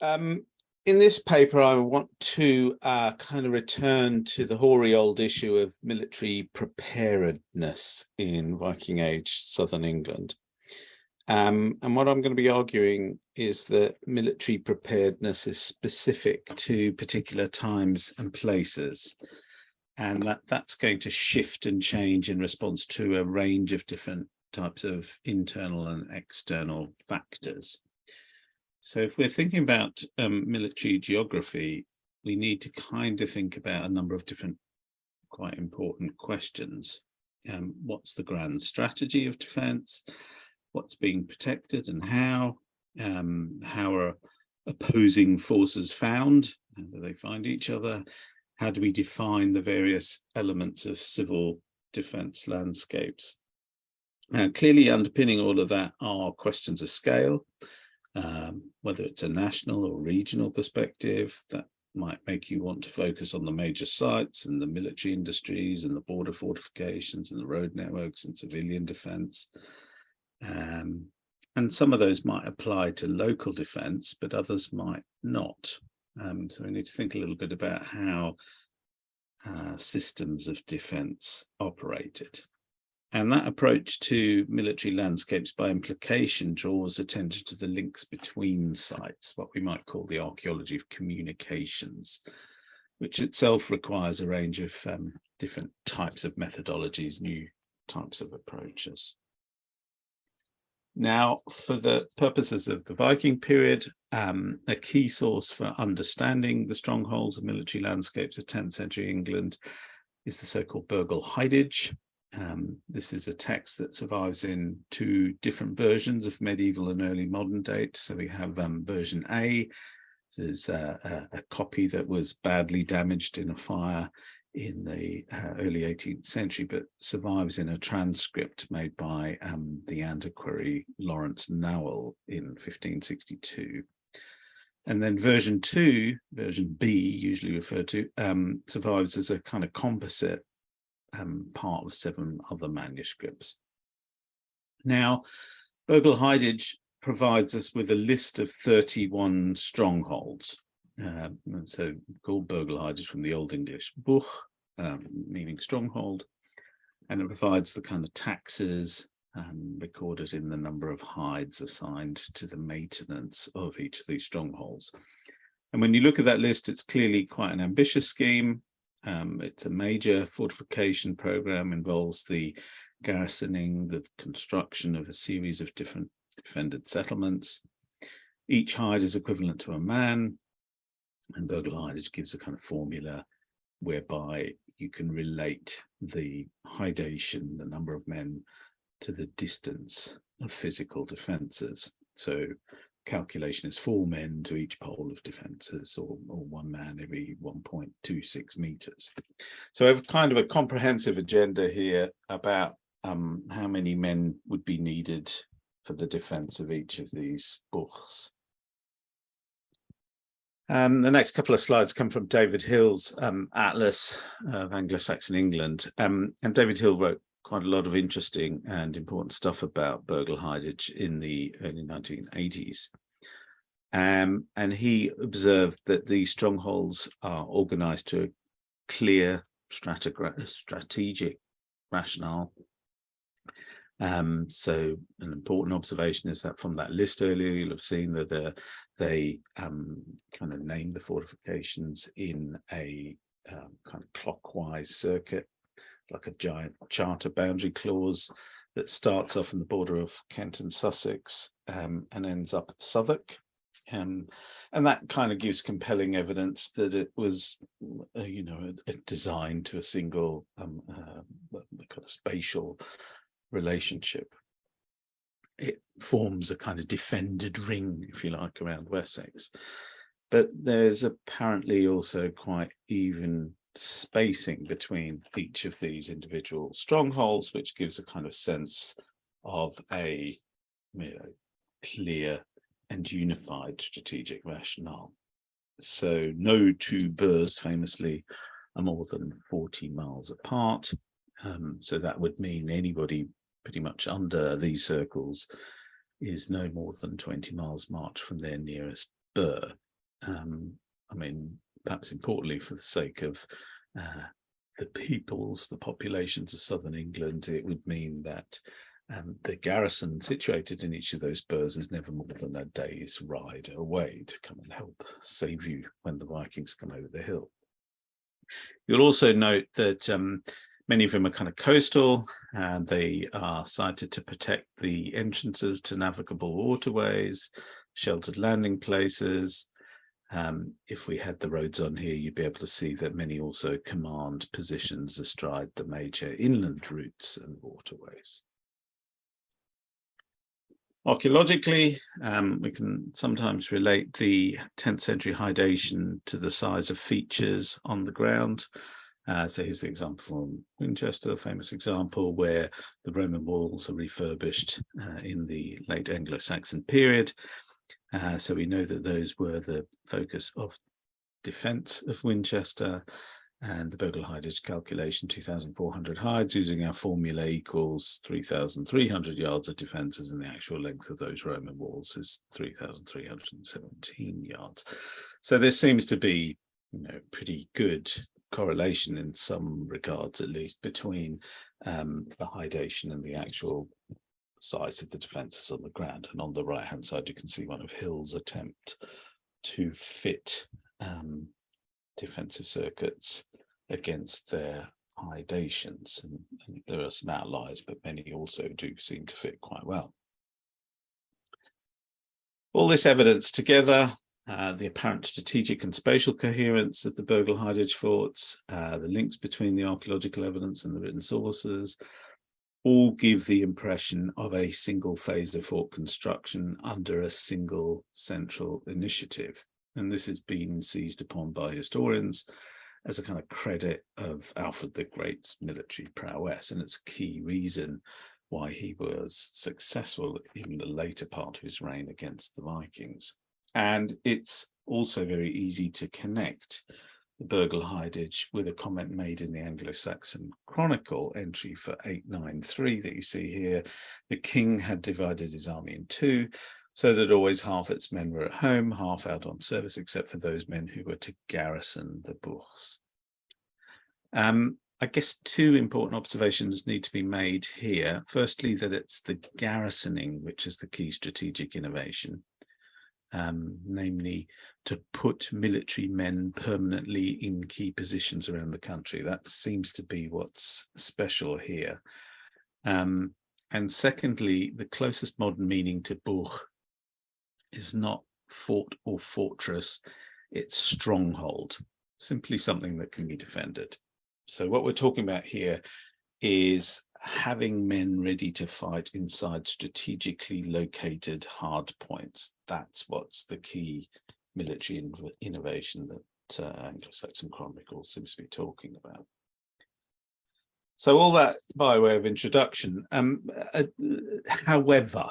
In this paper, I want to kind of return to the hoary old issue of military preparedness in Viking Age southern England. And what I'm going to be arguing is that military preparedness is specific to particular times and places, and that's going to shift and change in response to a range of different types of internal and external factors. So if we're thinking about military geography, we need to kind of think about a number of different quite important questions. What's the grand strategy of defence? What's being protected and how? How are opposing forces found? How do they find each other? How do we define the various elements of civil defence landscapes? Clearly underpinning all of that are questions of scale. Whether it's a national or regional perspective, that might make you want to focus on the major sites and the military industries and the border fortifications and the road networks and civilian defence. And some of those might apply to local defence, but others might not. So we need to think a little bit about how systems of defence operated. And that approach to military landscapes by implication draws attention to the links between sites, what we might call the archaeology of communications, which itself requires a range of different types of methodologies, new types of approaches. Now, for the purposes of the Viking period, a key source for understanding the strongholds and military landscapes of 10th century England is the so-called Burgle Heidage. This is a text that survives in two different versions of medieval and early modern date. So we have version A. This is a copy that was badly damaged in a fire in the early 18th century, but survives in a transcript made by the antiquary Lawrence Nowell in 1562. And then version 2, version B, usually referred to, survives as a kind of composite part of 7 other manuscripts. Now, Burgle Heidage provides us with a list of 31 strongholds. So called Burgle Heidage from the Old English Buch, meaning stronghold, and it provides the kind of taxes recorded in the number of hides assigned to the maintenance of each of these strongholds. And when you look at that list, it's clearly quite an ambitious scheme. It's a major fortification program, involves the garrisoning, the construction of a series of different defended settlements. Each hide is equivalent to a man, and Burgle Heidage gives a kind of formula whereby you can relate the hidation, the number of men, to the distance of physical defences. So calculation is 4 men to each pole of defences, or 1 man every 1.26 meters. So I have kind of a comprehensive agenda here about how many men would be needed for the defence of each of these buchs. The next couple of slides come from David Hill's Atlas of Anglo-Saxon England. And David Hill wrote quite a lot of interesting and important stuff about Burgle Heidage in the early 1980s. And he observed that these strongholds are organized to a clear strategic rationale. So an important observation is that from that list earlier, you'll have seen that they kind of name the fortifications in a kind of clockwise circuit, like a giant charter boundary clause that starts off in the border of Kent and Sussex and ends up at Southwark. And that kind of gives compelling evidence that it was, designed to a single kind of spatial relationship. It forms a kind of defended ring, if you like, around Wessex. But there's apparently also quite even spacing between each of these individual strongholds, which gives a kind of sense of a clear and unified strategic rationale. So no two burhs famously are more than 40 miles apart. So that would mean anybody pretty much under these circles is no more than 20 miles march from their nearest burh. I mean, perhaps importantly for the sake of the populations of southern England, it would mean that the garrison situated in each of those burhs is never more than a day's ride away to come and help save you when the Vikings come over the hill. You'll also note that many of them are kind of coastal, and they are sited to protect the entrances to navigable waterways, sheltered landing places. If we had the roads on here, you'd be able to see that many also command positions astride the major inland routes and waterways. Archaeologically, we can sometimes relate the 10th century hydation to the size of features on the ground. So here's the example from Winchester, a famous example where the Roman walls are refurbished in the late Anglo-Saxon period. So we know that those were the focus of defence of Winchester, and the Burgle hidage calculation, 2,400 hides using our formula equals 3,300 yards of defences, and the actual length of those Roman walls is 3,317 yards. So there seems to be, pretty good correlation in some regards, at least, between the hidation and the actual size of the defences on the ground. And on the right hand side you can see one of Hill's attempt to fit defensive circuits against their hidations, and there are some outliers, but many also do seem to fit quite well. All this evidence together, the apparent strategic and spatial coherence of the Burgle hidage forts, the links between the archaeological evidence and the written sources, all give the impression of a single phase of fort construction under a single central initiative. And this has been seized upon by historians as a kind of credit of Alfred the Great's military prowess. And it's a key reason why he was successful in the later part of his reign against the Vikings. And it's also very easy to connect the Burgle hidage with a comment made in the Anglo-Saxon Chronicle entry for 893 that you see here. The king had divided his army in two, so that always half its men were at home, half out on service, except for those men who were to garrison the bourgs. I guess two important observations need to be made here. Firstly, that it's the garrisoning which is the key strategic innovation, namely to put military men permanently in key positions around the country. That seems to be what's special here. And secondly, the closest modern meaning to bourg is not fort or fortress, it's stronghold, simply something that can be defended. So what we're talking about here is having men ready to fight inside strategically located hard points. That's what's the key military innovation that Anglo-Saxon Chronicle seems to be talking about. So all that by way of introduction. However,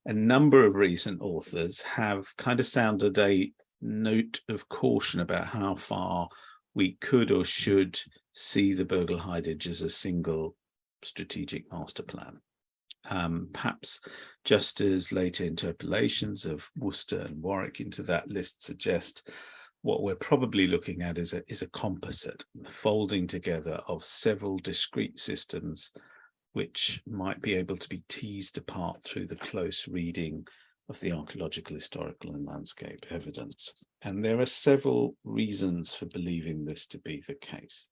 a number of recent authors have kind of sounded a note of caution about how far we could or should see the Burgle hidage as a single strategic master plan. Perhaps just as later interpolations of Worcester and Warwick into that list suggest, what we're probably looking at is a composite, the folding together of several discrete systems which might be able to be teased apart through the close reading of the archaeological, historical and landscape evidence. And there are several reasons for believing this to be the case.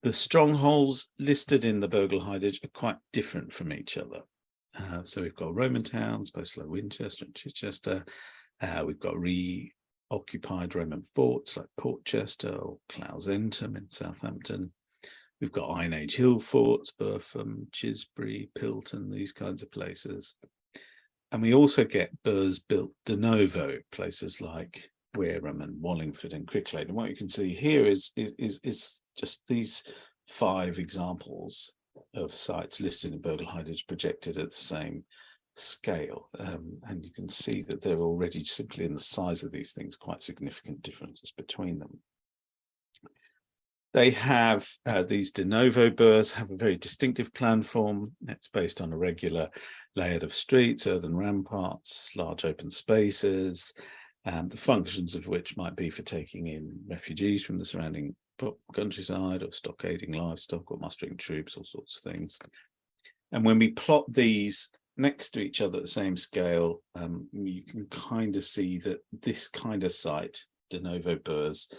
The strongholds listed in the Burgle hidage are quite different from each other. So we've got Roman towns, places like Winchester and Chichester. We've got reoccupied Roman forts like Portchester or Clausentum in Southampton. We've got Iron Age hill forts, Burpham, Chisbury, Pilton, these kinds of places. And we also get burhs built de novo, places like Wareham and Wallingford and Cricklade. And what you can see here is just these 5 examples of sites listed in Burgle hidage projected at the same scale. And you can see that there are already, simply in the size of these things, quite significant differences between them. They have these de novo burhs have a very distinctive plan form. It's based on a regular layout of streets, earthen ramparts, large open spaces, the functions of which might be for taking in refugees from the surrounding countryside, or stockading livestock, or mustering troops, all sorts of things. And when we plot these next to each other at the same scale, you can kind of see that this kind of site, de novo burhs,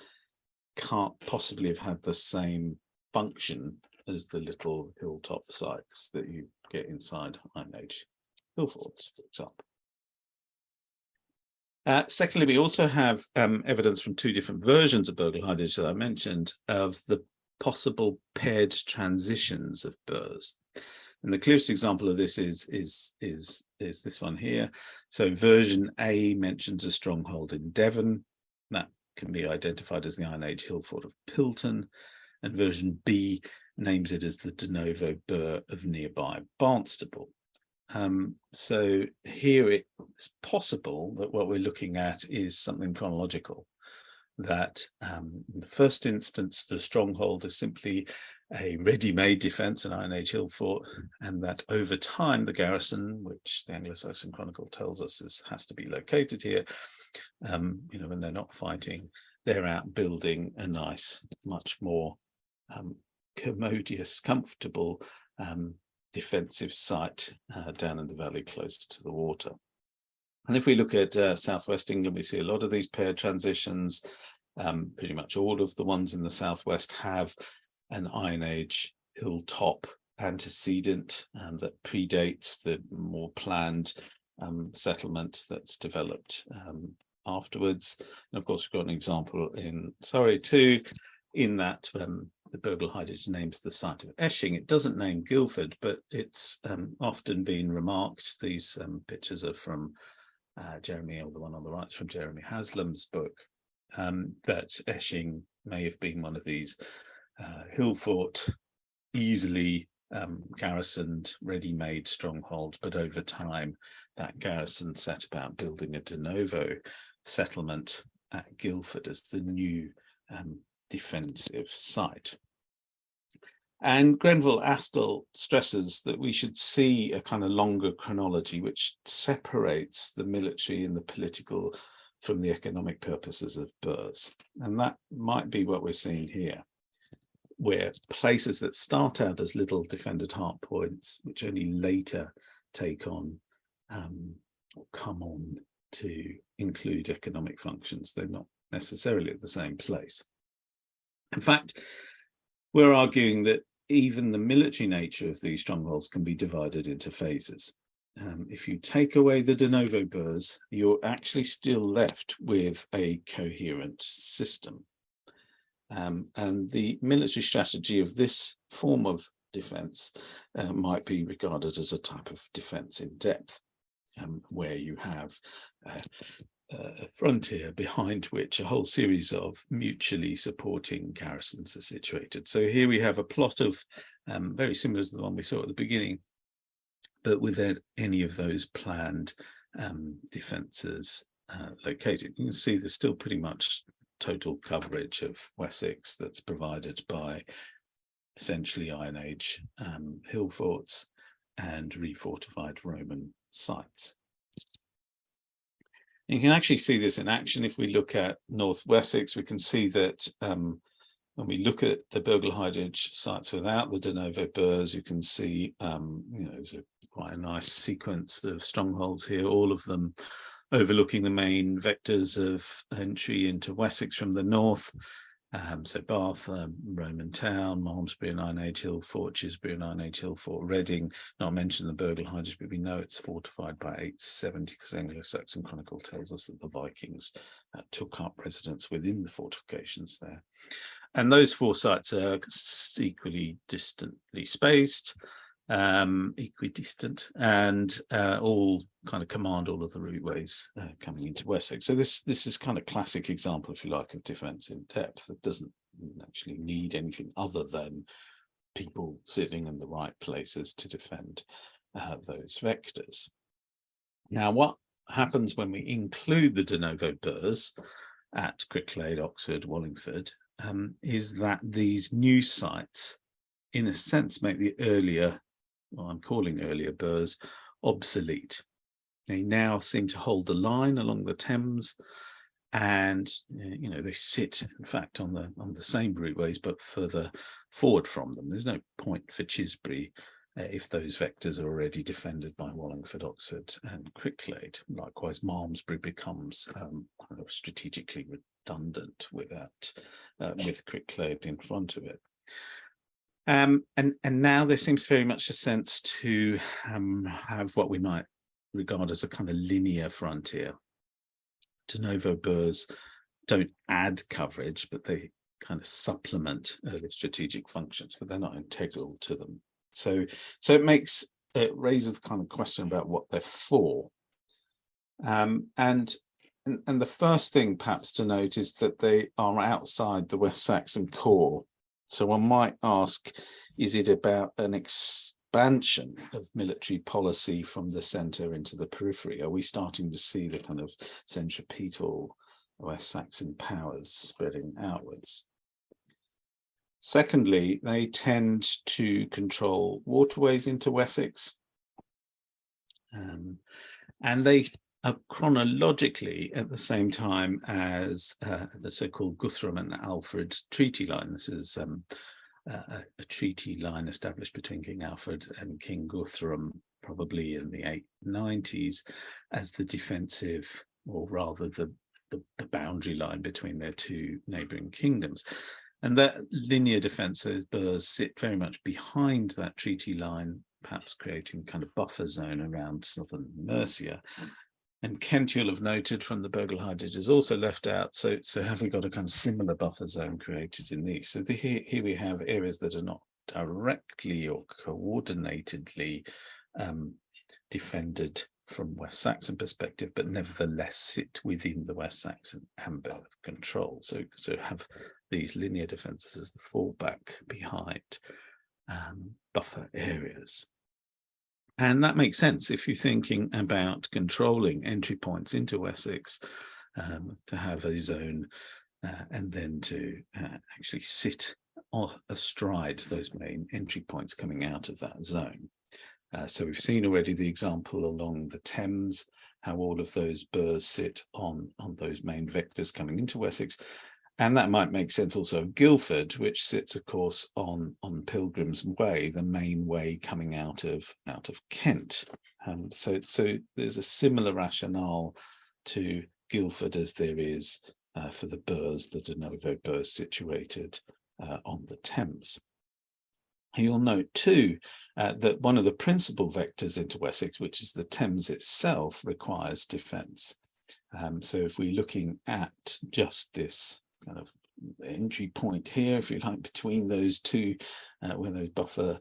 can't possibly have had the same function as the little hilltop sites that you get inside Iron Age hill forts, for example. Secondly, we also have evidence from two different versions of Burgle Hidage that I mentioned of the possible paired transitions of burhs. And the clearest example of this is this one here. So version A mentions a stronghold in Devon that can be identified as the Iron Age hill fort of Pilton, and version B names it as the de novo burh of nearby Barnstaple. So here it's possible that what we're looking at is something chronological, that in the first instance the stronghold is simply a ready-made defence, an Iron Age hill fort, and that over time the garrison, which the Anglo-Saxon Chronicle tells us has to be located here, when they're not fighting, they're out building a nice, much more commodious, comfortable defensive site down in the valley closer to the water. And if we look at southwest England, we see a lot of these paired transitions. Pretty much all of the ones in the southwest have an Iron Age hilltop antecedent that predates the more planned settlement that's developed afterwards. And of course, we've got an example in Surrey too, in that the Burgle Hidage names the site of Esching. It doesn't name Guildford, but it's often been remarked. These pictures are from Jeremy, or the one on the right is from Jeremy Haslam's book, that Esching may have been one of these hill fort, easily garrisoned, ready-made strongholds, but over time that garrison set about building a de novo settlement at Guildford as the new defensive site. And Grenville Astle stresses that we should see a kind of longer chronology which separates the military and the political from the economic purposes of burhs. And that might be what we're seeing here, where places that start out as little defended hard points, which only later take on or come on to include economic functions, they're not necessarily at the same place. In fact, we're arguing that even the military nature of these strongholds can be divided into phases. If you take away the de novo burhs, you're actually still left with a coherent system. And the military strategy of this form of defence might be regarded as a type of defence in depth, where you have a frontier behind which a whole series of mutually supporting garrisons are situated. So here we have a plot of very similar to the one we saw at the beginning, but without any of those planned defences located. You can see there's still pretty much total coverage of Wessex that's provided by essentially Iron Age hill forts and refortified Roman sites. You can actually see this in action. If we look at North Wessex, we can see that when we look at the Burgle Hidage sites without the de novo burhs, you can see there's quite a nice sequence of strongholds here, all of them overlooking the main vectors of entry into Wessex from the north. So Bath, Roman town, Malmesbury and Iron Age hill fort, Chisbury and Iron Age hill fort, Reading, not mentioned the Burgle Hidage, but we know it's fortified by 870 because Anglo-Saxon Chronicle tells us that the Vikings took up residence within the fortifications there. And those four sites are equally distantly spaced, equidistant, and all kind of command all of the routeways coming into Wessex. So this is kind of classic example, if you like, of defence in depth that doesn't actually need anything other than people sitting in the right places to defend those vectors. Now, what happens when we include the de novo burhs at Cricklade, Oxford, Wallingford? is that these new sites, in a sense, make the earlier, well, I'm calling earlier burhs, obsolete. They now seem to hold the line along the Thames, and they sit, in fact, on the same routeways but further forward from them. There's no point for Chisbury if those vectors are already defended by Wallingford, Oxford, and Cricklade. Likewise, Malmesbury becomes kind of strategically redundant with Cricklade in front of it. And now there seems very much a sense to have what we might regard as a kind of linear frontier. De novo burhs don't add coverage, but they kind of supplement early strategic functions, but they're not integral to them. So it raises the kind of question about what they're for. And the first thing perhaps to note is that they are outside the West Saxon core. So one might ask, is it about an expansion of military policy from the centre into the periphery? Are we starting to see the kind of centripetal West Saxon powers spreading outwards? Secondly, they tend to control waterways into Wessex, and they are chronologically at the same time as the so-called Guthrum and Alfred treaty line. This is a treaty line established between King Alfred and King Guthrum, probably in the 890s, as the defensive, or rather the boundary line between their two neighbouring kingdoms. And that linear defensive burhs sit very much behind that treaty line, perhaps creating kind of buffer zone around southern Mercia. And Kent, you'll have noted from the Burgle-Hidage, is also left out. So have we got a kind of similar buffer zone created in these? So here we have areas that are not directly or coordinatedly defended from West Saxon perspective, but nevertheless sit within the West Saxon ambit of control. So have these linear defences as the fallback behind buffer areas. And that makes sense if you're thinking about controlling entry points into Wessex, to have a zone and then to actually sit astride those main entry points coming out of that zone. So we've seen already the example along the Thames, how all of those burhs sit on those main vectors coming into Wessex. And that might make sense also of Guildford, which sits, of course, on Pilgrim's Way, the main way coming out of Kent. So there's a similar rationale to Guildford as there is for the burhs, the de novo burhs situated on the Thames. You'll note too that one of the principal vectors into Wessex, which is the Thames itself, requires defence. So if we're looking at just this kind of entry point here, if you like, between those two, where those buffer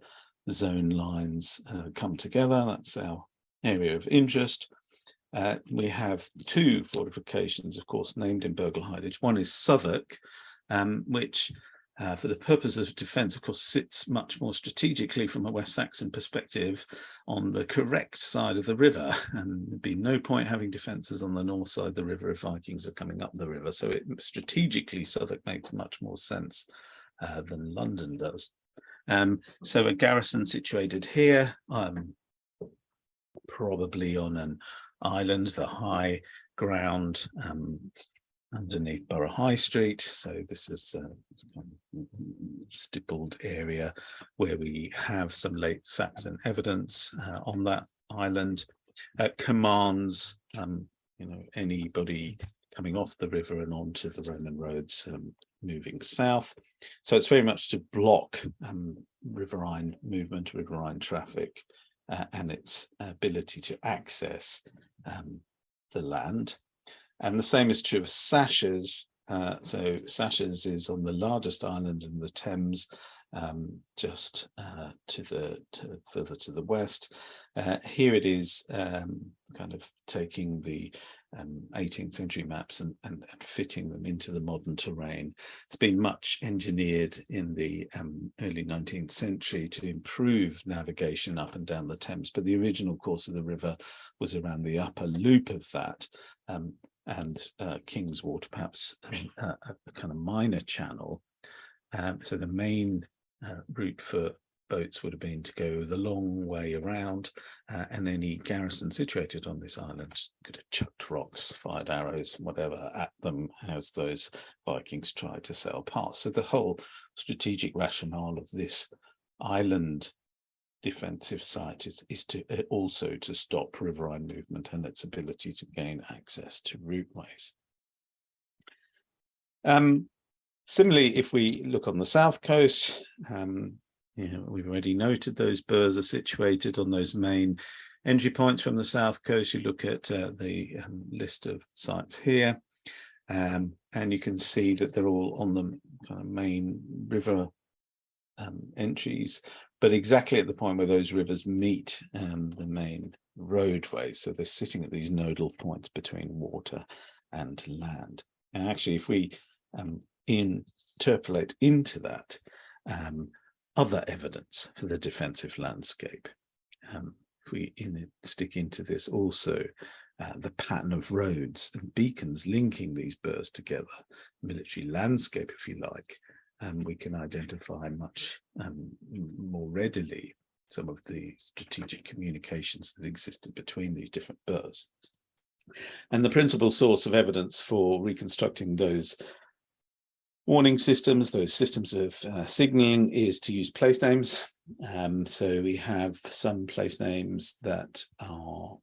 zone lines come together, that's our area of interest. We have two fortifications, of course, named in Burgle-Hidage. One is Southwark, which for the purpose of defence, of course, sits much more strategically from a West Saxon perspective on the correct side of the river. And there'd be no point having defences on the north side of the river if Vikings are coming up the river. So strategically, Southwark makes much more sense than London does. So a garrison situated here, probably on an island, the high ground underneath Borough High Street. So this is a kind of stippled area where we have some late Saxon evidence on that island. Commands anybody coming off the river and onto the Roman roads moving south. So it's very much to block riverine movement, riverine traffic, and its ability to access the land. And the same is true of Sashes. So Sashes is on the largest island in the Thames, just further to the west. Here it is kind of taking the 18th century maps and fitting them into the modern terrain. It's been much engineered in the early 19th century to improve navigation up and down the Thames, but the original course of the river was around the upper loop of that. And Kingswater, perhaps a kind of minor channel So the main route for boats would have been to go the long way around, and any garrison situated on this island could have chucked rocks, fired arrows, whatever, at them as those Vikings tried to sail past. So the whole strategic rationale of this island defensive site is to also to stop riverine movement and its ability to gain access to routeways. Similarly, if we look on the south coast, we've already noted those burhs are situated on those main entry points from the south coast. You look at the list of sites here, and you can see that they're all on the kind of main river entries, but exactly at the point where those rivers meet the main roadways. So they're sitting at these nodal points between water and land. And actually, if we interpolate into that other evidence for the defensive landscape, if we stick into this also the pattern of roads and beacons linking these burhs together, military landscape, if you like, we can identify much more readily some of the strategic communications that existed between these different burhs. And the principal source of evidence for reconstructing those warning systems, those systems of signalling, is to use place names. So we have some place names that are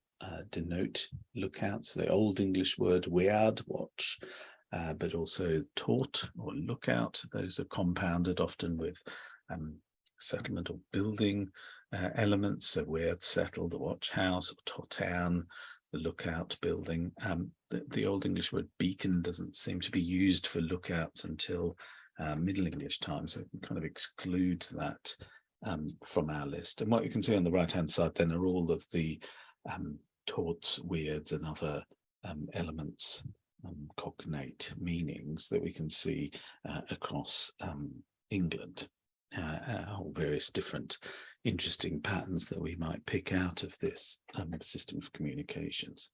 denote lookouts. The Old English word weird, watch, but also tort or lookout. Those are compounded often with settlement or building elements. So weird settle, the watch house, or totan, the lookout building. The Old English word beacon doesn't seem to be used for lookouts until Middle English times, so it kind of excludes that from our list. And what you can see on the right-hand side then are all of the torts, weirds, and other elements, cognate meanings that we can see across England, all various different interesting patterns that we might pick out of this system of communications.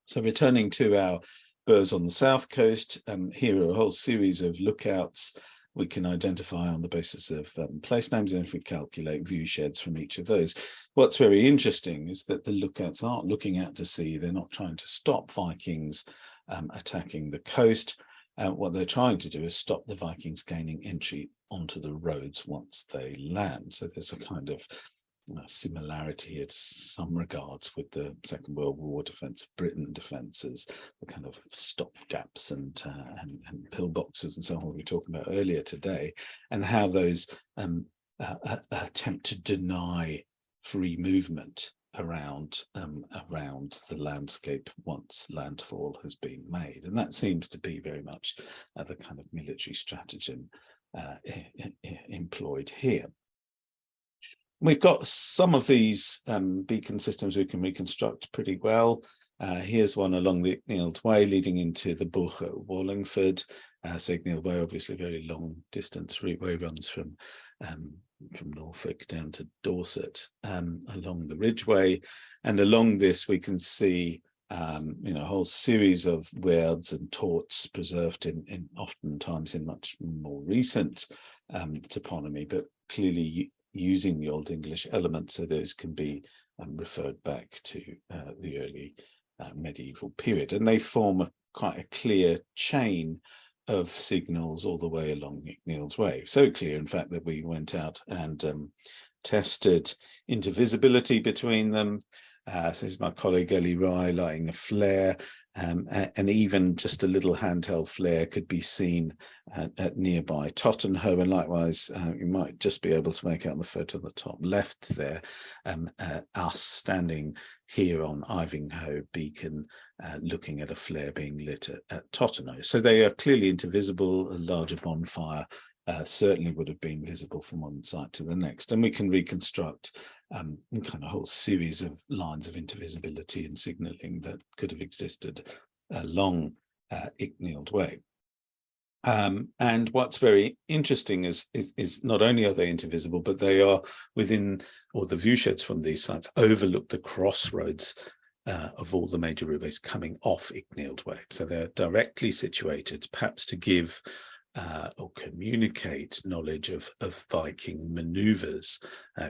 So returning to our burhs on the south coast, here are a whole series of lookouts we can identify on the basis of place names, and if we calculate view sheds from each of those. What's very interesting is that the lookouts aren't looking out to sea. They're not trying to stop Vikings attacking the coast. What they're trying to do is stop the Vikings gaining entry onto the roads once they land. So there's a kind of similarity in some regards with the Second World War defence of Britain defences, the kind of stop gaps and pillboxes and so on we were talking about earlier today, and how those attempt to deny free movement around the landscape once landfall has been made. And that seems to be very much the kind of military stratagem employed here. We've got some of these beacon systems we can reconstruct pretty well. Here's one along the Icknield Way leading into the Buch at Wallingford. So Icknield Way, obviously very long distance routeway, runs from Norfolk down to Dorset along the Ridgeway. And along this we can see a whole series of weirds and torts preserved in oftentimes in much more recent toponymy, but clearly using the Old English elements, so those can be referred back to the early medieval period. And they form quite a clear chain of signals all the way along Icknield's Way. So clear, in fact, that we went out and tested intervisibility between them. So here's my colleague Ellie Rye lighting a flare, and even just a little handheld flare could be seen at nearby Tottenham, and likewise you might just be able to make out the photo on the top left there, us standing here on Ivinghoe Beacon looking at a flare being lit at Tottenham. So they are clearly intervisible. A larger bonfire certainly would have been visible from one side to the next, and we can reconstruct kind of a whole series of lines of intervisibility and signalling that could have existed along Icknield Way. And what's very interesting is not only are they intervisible, but they are within, or the view sheds from these sites overlook the crossroads of all the major roadways coming off Icknield Way. So they're directly situated, perhaps to give or communicate knowledge of Viking manoeuvres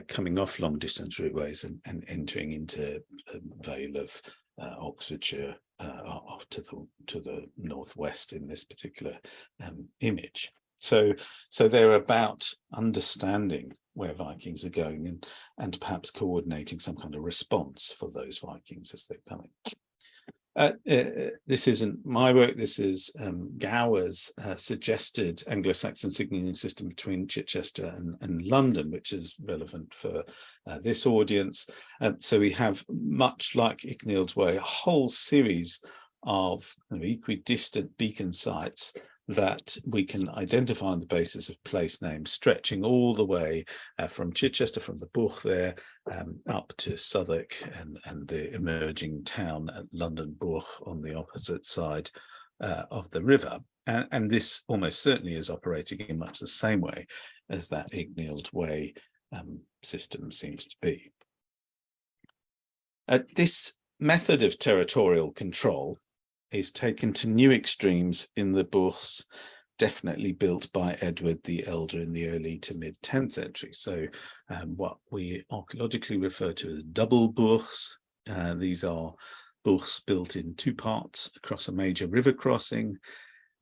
coming off long distance routeways and entering into the Vale of Oxfordshire off to the northwest in this particular image. So they're about understanding where Vikings are going and perhaps coordinating some kind of response for those Vikings as they're coming. This isn't my work. This is Gower's suggested Anglo-Saxon signalling system between Chichester and London, which is relevant for this audience. So we have, much like Icknield's Way, a whole series of equidistant beacon sites that we can identify on the basis of place names, stretching all the way from Chichester, from the Buch there, up to Southwark and the emerging town at London Buch on the opposite side of the river. And this almost certainly is operating in much the same way as that Icknield Way system seems to be. This method of territorial control is taken to new extremes in the Buchs, definitely built by Edward the Elder in the early to mid 10th century. So what we archaeologically refer to as double Buchs. These are Buchs built in two parts across a major river crossing,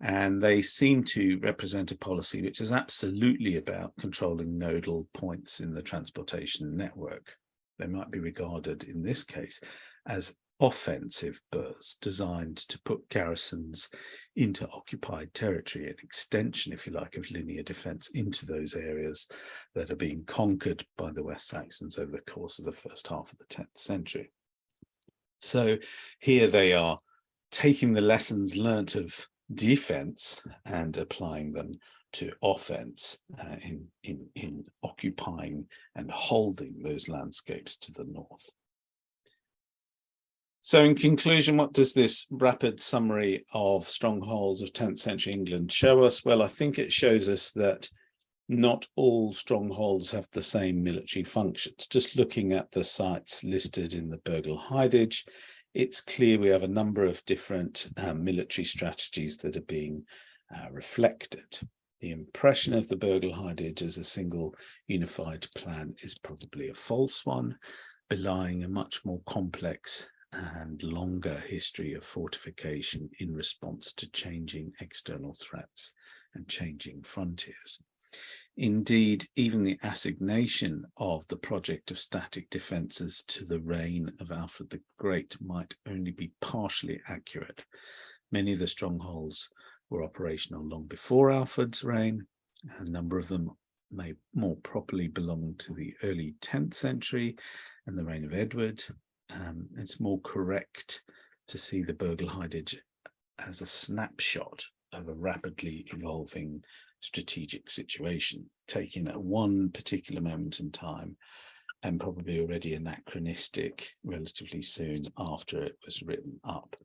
and they seem to represent a policy which is absolutely about controlling nodal points in the transportation network. They might be regarded in this case as offensive bursts designed to put garrisons into occupied territory, an extension, if you like, of linear defence into those areas that are being conquered by the West Saxons over the course of the first half of the 10th century. So here they are taking the lessons learnt of defence and applying them to offence in occupying and holding those landscapes to the north. So in conclusion, what does this rapid summary of strongholds of 10th century England show us? Well, I think it shows us that not all strongholds have the same military functions. Just looking at the sites listed in the Burgle Hidage, it's clear we have a number of different military strategies that are being reflected. The impression of the Burgle Hidage as a single unified plan is probably a false one, belying a much more complex and longer history of fortification in response to changing external threats and changing frontiers. Indeed, even the assignation of the project of static defences to the reign of Alfred the Great might only be partially accurate. Many of the strongholds were operational long before Alfred's reign. A number of them may more properly belong to the early 10th century and the reign of Edward. It's more correct to see the Burgle Hidage as a snapshot of a rapidly evolving strategic situation, taken at one particular moment in time and probably already anachronistic relatively soon after it was written up.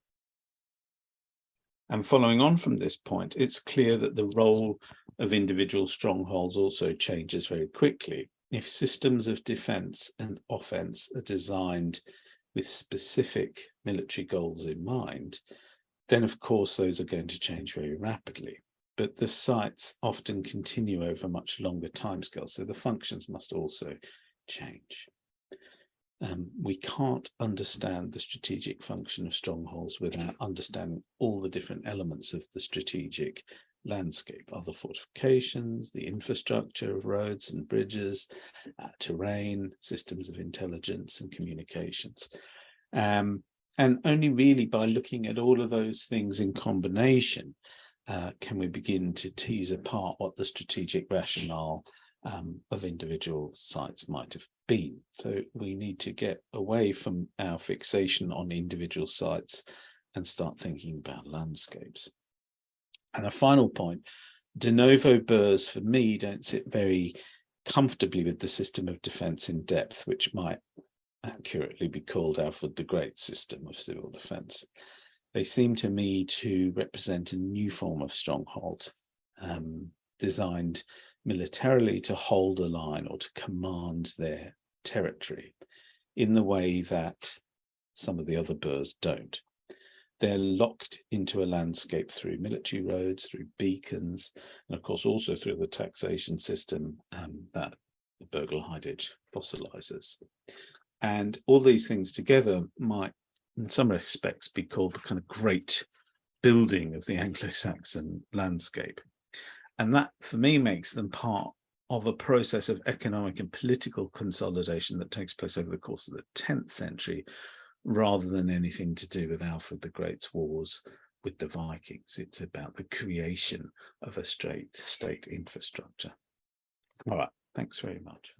And following on from this point, it's clear that the role of individual strongholds also changes very quickly. If systems of defence and offence are designed with specific military goals in mind, then of course those are going to change very rapidly. But the sites often continue over much longer timescales, so the functions must also change. We can't understand the strategic function of strongholds without understanding all the different elements of the strategic landscape, other fortifications, the infrastructure of roads and bridges, terrain, systems of intelligence and communications. And only really by looking at all of those things in combination can we begin to tease apart what the strategic rationale of individual sites might have been. So we need to get away from our fixation on individual sites and start thinking about landscapes. And a final point, de novo burhs for me don't sit very comfortably with the system of defence in depth, which might accurately be called Alfred the Great's system of civil defence. They seem to me to represent a new form of stronghold, designed militarily to hold a line or to command their territory in the way that some of the other burhs don't. They're locked into a landscape through military roads, through beacons, and of course also through the taxation system that the Burgle Hidage fossilizes. And all these things together might, in some respects, be called the kind of great building of the Anglo-Saxon landscape. And that, for me, makes them part of a process of economic and political consolidation that takes place over the course of the 10th century, rather than anything to do with Alfred the Great's wars with the Vikings. It's about the creation of a state infrastructure. All right, thanks very much.